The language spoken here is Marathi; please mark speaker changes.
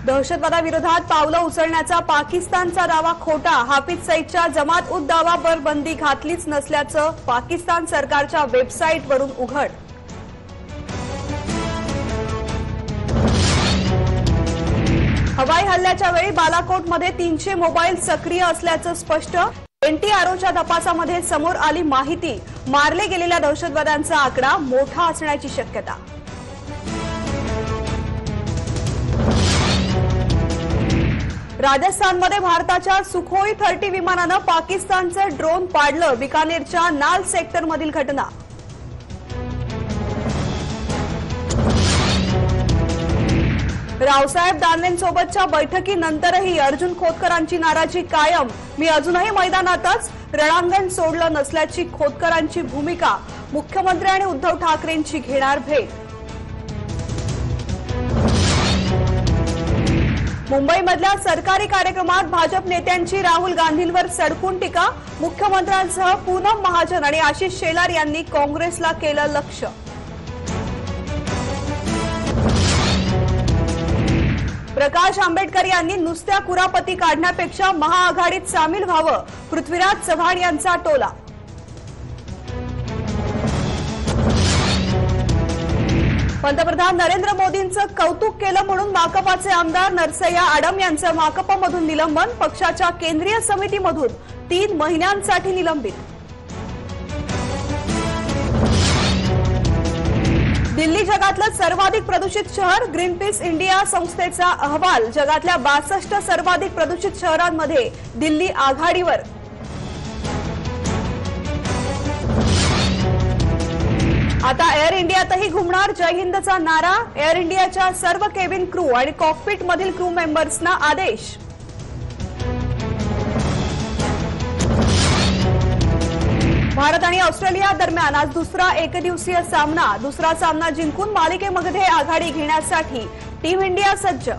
Speaker 1: दहशतवादाविरोधात पावलं उचलण्याचा पाकिस्तानचा दावा खोटा। हाफिज सईदच्या जमात उद दावावर बंदी घातलीच नसल्याचं पाकिस्तान सरकारच्या वेबसाईटवरून उघड। हवाई हल्ल्याच्या वेळी बालाकोटमध्ये 300 मोबाईल सक्रिय असल्याचं स्पष्ट। एनटीआरओच्या तपासामध्ये समोर आली माहिती। मारले गेलेल्या दहशतवाद्यांचा आकडा मोठा असण्याची शक्यता। राजस्थानमध्ये भारताच्या सुखोई 30 विमानानं पाकिस्तानचं ड्रोन पाडलं। बिकानेरच्या नाल सेक्टरमधील घटना। रावसाहेब दानवेंसोबतच्या बैठकीनंतरही अर्जुन खोतकरांची नाराजी कायम। मी अजूनही मैदानातच, रणांगण सोडलं नसल्याची खोतकरांची भूमिका। मुख्यमंत्री आणि उद्धव ठाकरेंची घेणार भेट। मुंबईमधल्या सरकारी कार्यक्रमात भाजप नेत्यांची राहुल गांधींवर सडकून टीका। मुख्यमंत्र्यांसह पूनम महाजन आणि आशिष शेलार यांनी काँग्रेसला केलं लक्ष्य। प्रकाश आंबेडकर यांनी नुसत्या कुरापती काढण्यापेक्षा महाआघाडीत सामील व्हावं। पृथ्वीराज चव्हाण यांचा टोला। पंतप्रधान नरेंद्र मोदींचं कौतुक केलं म्हणून माकपाचे आमदार नरसय्या आडम यांचं माकपमधून निलंबन। पक्षाच्या केंद्रीय समितीमधून 3 महिन्यांसाठी निलंबित। दिल्ली जगातलं सर्वाधिक प्रदूषित शहर। ग्रीनपीस इंडिया संस्थेचा अहवाल। जगातल्या 62 सर्वाधिक प्रदूषित शहरांमध्ये दिल्ली आघाडीवर। आता एअर इंडियातही घुमणार जय हिंदचा नारा। एअर इंडियाच्या सर्व केबिन क्रू आणि कॉकपिट मधील क्रू मेंबर्सना आदेश। भारत आणि ऑस्ट्रेलिया दरम्यान आज दुसरा एकदिवसीय सामना। दुसरा सामना जिंकून मालिकेमध्ये आघाडी घेण्यासाठी टीम इंडिया सज्ज।